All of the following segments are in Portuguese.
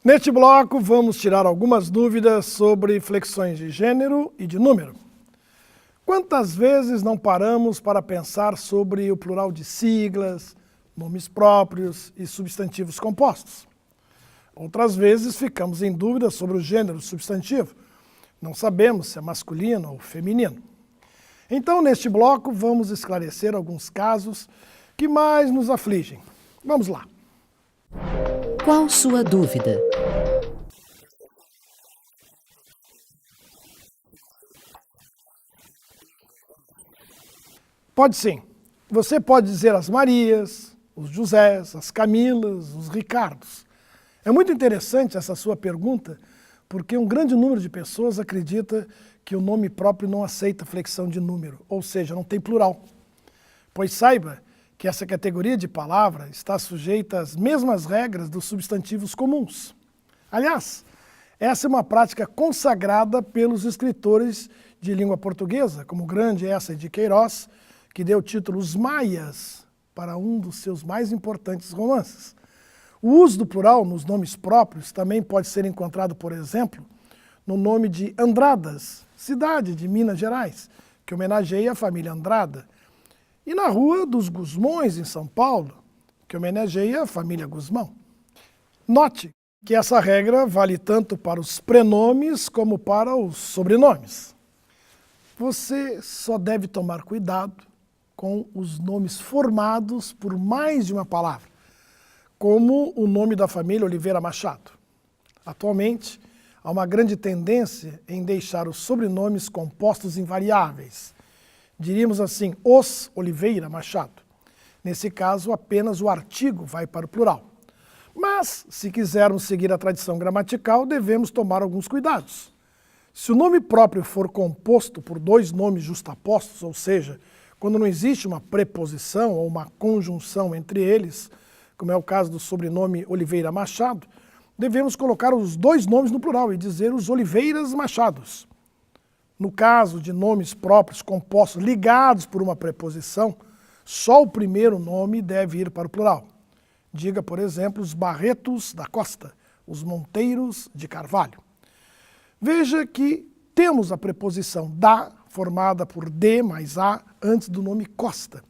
Neste bloco, vamos tirar algumas dúvidas sobre flexões de gênero e de número. Quantas vezes não paramos para pensar sobre o plural de siglas, nomes próprios e substantivos compostos? Outras vezes ficamos em dúvida sobre o gênero substantivo. Não sabemos se é masculino ou feminino. Então, neste bloco, vamos esclarecer alguns casos que mais nos afligem. Vamos lá. Qual sua dúvida? Pode sim. Você pode dizer as Marias, os Josés, as Camilas, os Ricardos. É muito interessante essa sua pergunta, porque um grande número de pessoas acredita que o nome próprio não aceita flexão de número, ou seja, não tem plural. Pois saiba que essa categoria de palavra está sujeita às mesmas regras dos substantivos comuns. Aliás, essa é uma prática consagrada pelos escritores de língua portuguesa, como o grande Eça de Queiroz, que deu o título Os Maias para um dos seus mais importantes romances. O uso do plural nos nomes próprios também pode ser encontrado, por exemplo, no nome de Andradas, cidade de Minas Gerais, que homenageia a família Andrada, e na Rua dos Gusmões, em São Paulo, que homenageia a família Gusmão. Note que essa regra vale tanto para os prenomes como para os sobrenomes. Você só deve tomar cuidado com os nomes formados por mais de uma palavra, como o nome da família Oliveira Machado. Atualmente, há uma grande tendência em deixar os sobrenomes compostos em variáveis. Diríamos assim, os Oliveira Machado. Nesse caso, apenas o artigo vai para o plural. Mas, se quisermos seguir a tradição gramatical, devemos tomar alguns cuidados. Se o nome próprio for composto por dois nomes justapostos, ou seja, quando não existe uma preposição ou uma conjunção entre eles, como é o caso do sobrenome Oliveira Machado, devemos colocar os dois nomes no plural e dizer os Oliveiras Machados. No caso de nomes próprios compostos ligados por uma preposição, só o primeiro nome deve ir para o plural. Diga, por exemplo, os Barretos da Costa, os Monteiros de Carvalho. Veja que temos a preposição da, formada por de mais a, antes do nome Costa.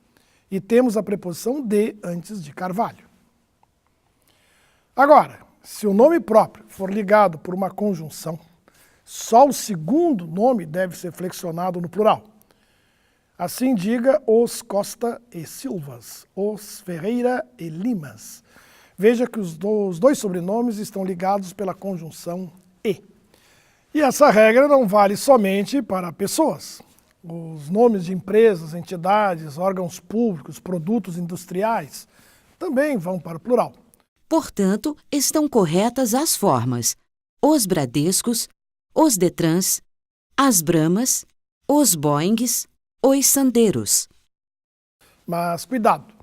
E temos a preposição de antes de Carvalho. Agora, se o nome próprio for ligado por uma conjunção, só o segundo nome deve ser flexionado no plural. Assim diga os Costa e Silvas, os Ferreira e Limas. Veja que os dois sobrenomes estão ligados pela conjunção e. E essa regra não vale somente para pessoas. Os nomes de empresas, entidades, órgãos públicos, produtos industriais também vão para o plural. Portanto, estão corretas as formas: os Bradescos, os Detrans, as Bramas, os Boeings, os Sandeiros. Mas cuidado!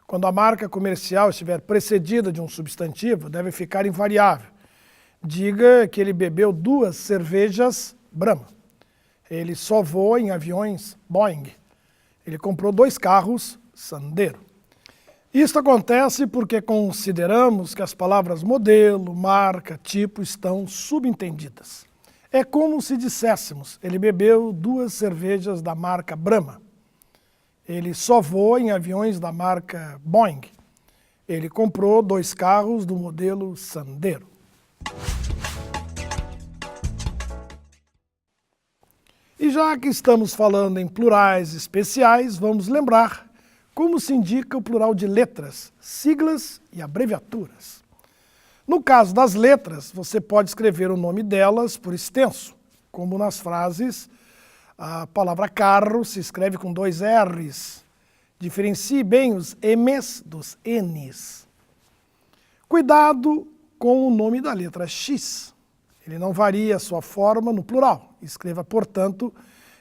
Quando a marca comercial estiver precedida de um substantivo, deve ficar invariável. Diga que ele bebeu 2 cervejas Brahma. Ele só voa em aviões Boeing. Ele comprou 2 carros Sandero. Isto acontece porque consideramos que as palavras modelo, marca, tipo estão subentendidas. É como se disséssemos, ele bebeu 2 cervejas da marca Brahma. Ele só voa em aviões da marca Boeing. Ele comprou 2 carros do modelo Sandero. E já que estamos falando em plurais especiais, vamos lembrar como se indica o plural de letras, siglas e abreviaturas. No caso das letras, você pode escrever o nome delas por extenso, como nas frases, a palavra carro se escreve com 2 R's. Diferencie bem os M's dos N's. Cuidado com o nome da letra X. Ele não varia a sua forma no plural. Escreva, portanto,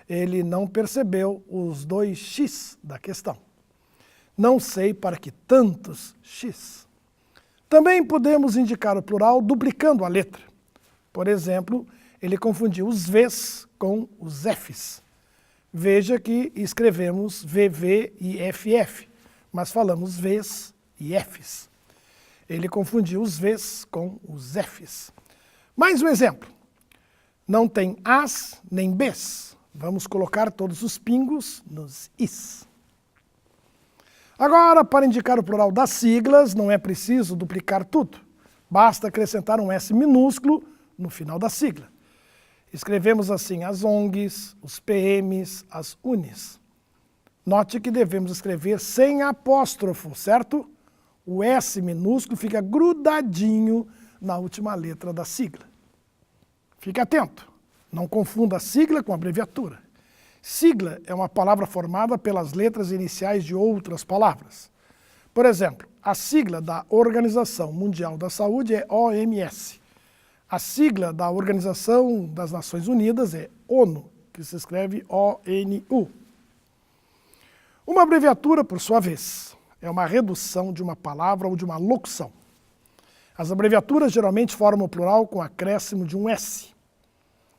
ele não percebeu os 2 X da questão. Não sei para que tantos X. Também podemos indicar o plural duplicando a letra. Por exemplo, ele confundiu os V's com os F's. Veja que escrevemos VV e FF, mas falamos V's e F's. Ele confundiu os Vs com os Fs. Mais um exemplo. Não tem As nem Bs. Vamos colocar todos os pingos nos Is. Agora, para indicar o plural das siglas, não é preciso duplicar tudo. Basta acrescentar um S minúsculo no final da sigla. Escrevemos assim as ONGs, os PMs, as UNES. Note que devemos escrever sem apóstrofo, certo? O S minúsculo fica grudadinho na última letra da sigla. Fique atento, não confunda a sigla com a abreviatura. Sigla é uma palavra formada pelas letras iniciais de outras palavras. Por exemplo, a sigla da Organização Mundial da Saúde é OMS. A sigla da Organização das Nações Unidas é ONU, que se escreve ONU. Uma abreviatura, por sua vez, é uma redução de uma palavra ou de uma locução. As abreviaturas geralmente formam o plural com acréscimo de um S.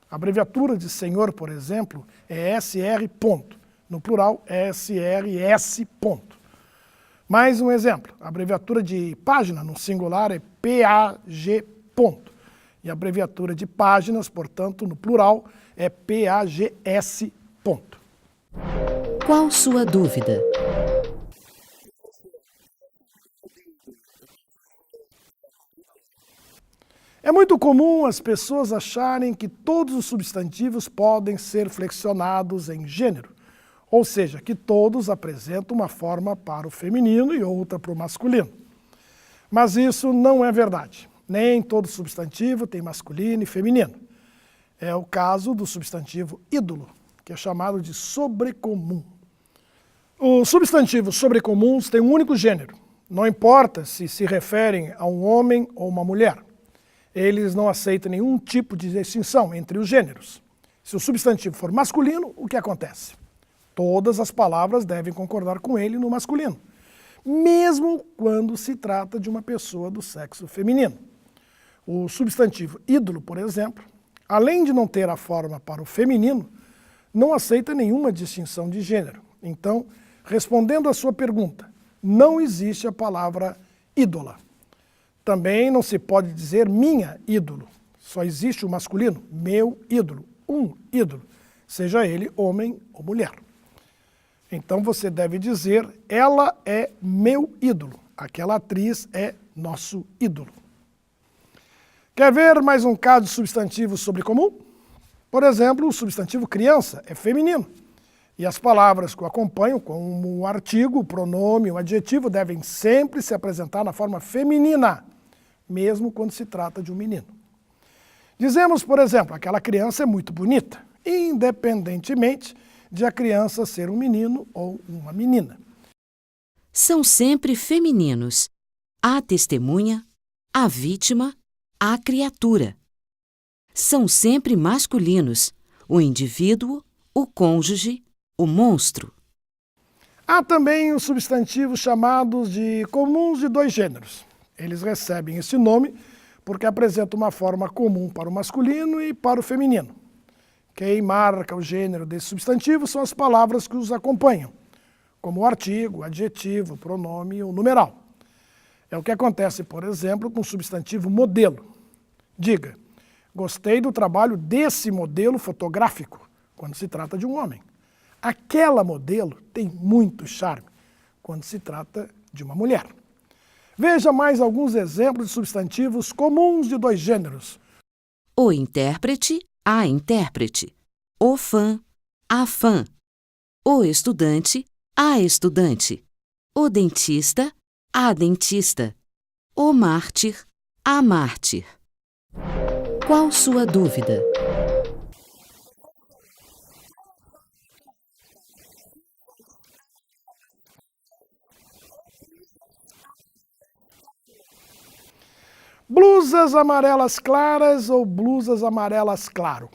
A abreviatura de senhor, por exemplo, é SR ponto. No plural, SRS ponto. Mais um exemplo. A abreviatura de página, no singular, é PAG ponto. E a abreviatura de páginas, portanto, no plural, é PAGS ponto. Qual sua dúvida? É muito comum as pessoas acharem que todos os substantivos podem ser flexionados em gênero, ou seja, que todos apresentam uma forma para o feminino e outra para o masculino. Mas isso não é verdade. Nem todo substantivo tem masculino e feminino. É o caso do substantivo ídolo, que é chamado de sobrecomum. Os substantivos sobrecomuns têm um único gênero. Não importa se se referem a um homem ou uma mulher. Eles não aceitam nenhum tipo de distinção entre os gêneros. Se o substantivo for masculino, o que acontece? Todas as palavras devem concordar com ele no masculino, mesmo quando se trata de uma pessoa do sexo feminino. O substantivo ídolo, por exemplo, além de não ter a forma para o feminino, não aceita nenhuma distinção de gênero. Então, respondendo à sua pergunta, não existe a palavra ídola. Também não se pode dizer minha ídolo. Só existe o masculino, meu ídolo, um ídolo, seja ele homem ou mulher. Então você deve dizer, ela é meu ídolo, aquela atriz é nosso ídolo. Quer ver mais um caso de substantivo sobrecomum? Por exemplo, o substantivo criança é feminino. E as palavras que o acompanham, como o artigo, o pronome, o adjetivo, devem sempre se apresentar na forma feminina, mesmo quando se trata de um menino. Dizemos, por exemplo, aquela criança é muito bonita, independentemente de a criança ser um menino ou uma menina. São sempre femininos. A testemunha, a vítima, a criatura. São sempre masculinos. O indivíduo, o cônjuge, o monstro. Há também os substantivos chamados de comuns de dois gêneros. Eles recebem esse nome porque apresentam uma forma comum para o masculino e para o feminino. Quem marca o gênero desse substantivo são as palavras que os acompanham, como o artigo, o adjetivo, o pronome e o numeral. É o que acontece, por exemplo, com o substantivo modelo. Diga, gostei do trabalho desse modelo fotográfico, quando se trata de um homem. Aquela modelo tem muito charme, quando se trata de uma mulher. Veja mais alguns exemplos de substantivos comuns de dois gêneros. O intérprete, a intérprete. O fã, a fã. O estudante, a estudante. O dentista, a dentista. O mártir, a mártir. Qual sua dúvida? Blusas amarelas claras ou blusas amarelas claro?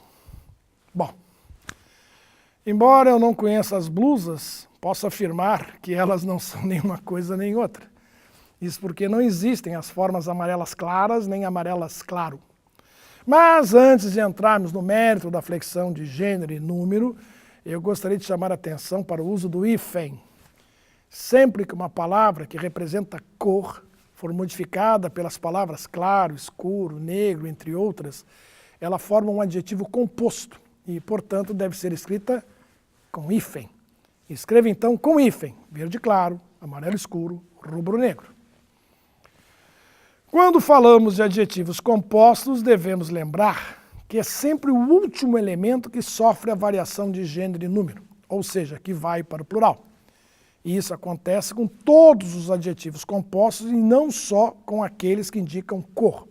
Bom, embora eu não conheça as blusas, posso afirmar que elas não são nenhuma coisa nem outra. Isso porque não existem as formas amarelas claras nem amarelas claro. Mas antes de entrarmos no mérito da flexão de gênero e número, eu gostaria de chamar a atenção para o uso do hífen. Sempre que uma palavra que representa cor for modificada pelas palavras claro, escuro, negro, entre outras, ela forma um adjetivo composto e, portanto, deve ser escrita com hífen. Escreva então com hífen, verde claro, amarelo escuro, rubro negro. Quando falamos de adjetivos compostos, devemos lembrar que é sempre o último elemento que sofre a variação de gênero e número, ou seja, que vai para o plural. E isso acontece com todos os adjetivos compostos e não só com aqueles que indicam cor.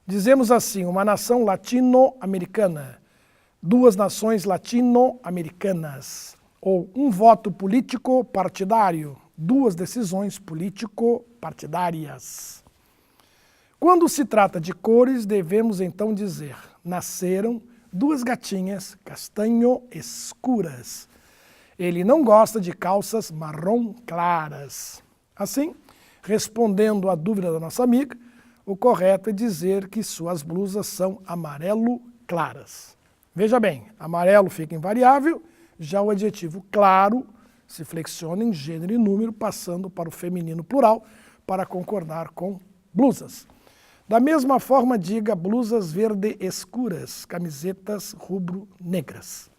Dizemos assim, uma nação latino-americana, duas nações latino-americanas, ou um voto político-partidário, duas decisões político-partidárias. Quando se trata de cores, devemos então dizer, nasceram duas gatinhas castanho escuras. Ele não gosta de calças marrom claras. Assim, respondendo à dúvida da nossa amiga, o correto é dizer que suas blusas são amarelo claras. Veja bem, amarelo fica invariável, já o adjetivo claro se flexiona em gênero e número, passando para o feminino plural, para concordar com blusas. Da mesma forma, diga blusas verde escuras, camisetas rubro-negras.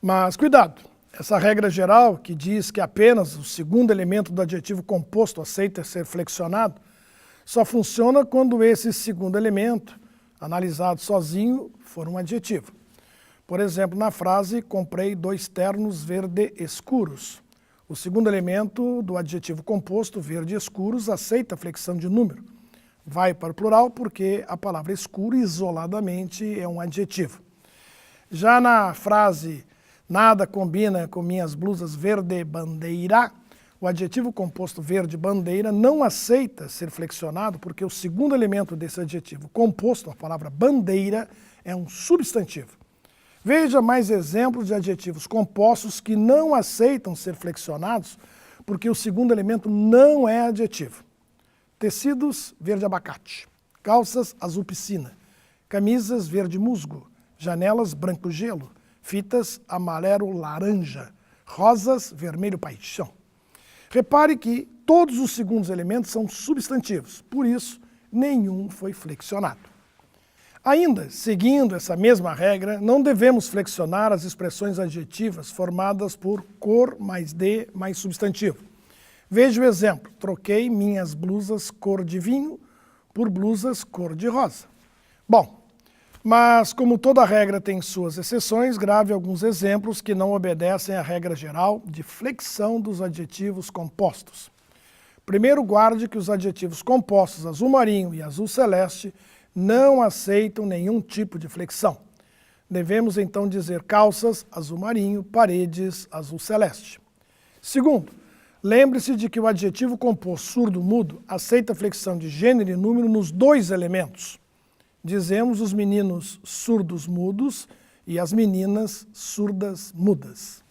Mas cuidado, essa regra geral que diz que apenas o segundo elemento do adjetivo composto aceita ser flexionado, só funciona quando esse segundo elemento, analisado sozinho, for um adjetivo. Por exemplo, na frase, comprei 2 ternos verde escuros. O segundo elemento do adjetivo composto, verde escuros, aceita a flexão de número. Vai para o plural porque a palavra escuro isoladamente é um adjetivo. Já na frase, nada combina com minhas blusas verde bandeira, o adjetivo composto verde bandeira não aceita ser flexionado porque o segundo elemento desse adjetivo composto, a palavra bandeira, é um substantivo. Veja mais exemplos de adjetivos compostos que não aceitam ser flexionados porque o segundo elemento não é adjetivo. Tecidos verde abacate, calças azul piscina, camisas verde musgo, janelas branco gelo, fitas amarelo laranja, rosas vermelho paixão. Repare que todos os segundos elementos são substantivos, por isso nenhum foi flexionado. Ainda, seguindo essa mesma regra, não devemos flexionar as expressões adjetivas formadas por cor mais de mais substantivo. Veja o exemplo, troquei minhas blusas cor de vinho por blusas cor de rosa. Bom, mas como toda regra tem suas exceções, grave alguns exemplos que não obedecem à regra geral de flexão dos adjetivos compostos. Primeiro, guarde que os adjetivos compostos azul marinho e azul celeste não aceitam nenhum tipo de flexão. Devemos então dizer calças azul marinho, paredes azul celeste. Segundo, lembre-se de que o adjetivo composto surdo-mudo aceita flexão de gênero e número nos 2 elementos. Dizemos os meninos surdos-mudos e as meninas surdas-mudas.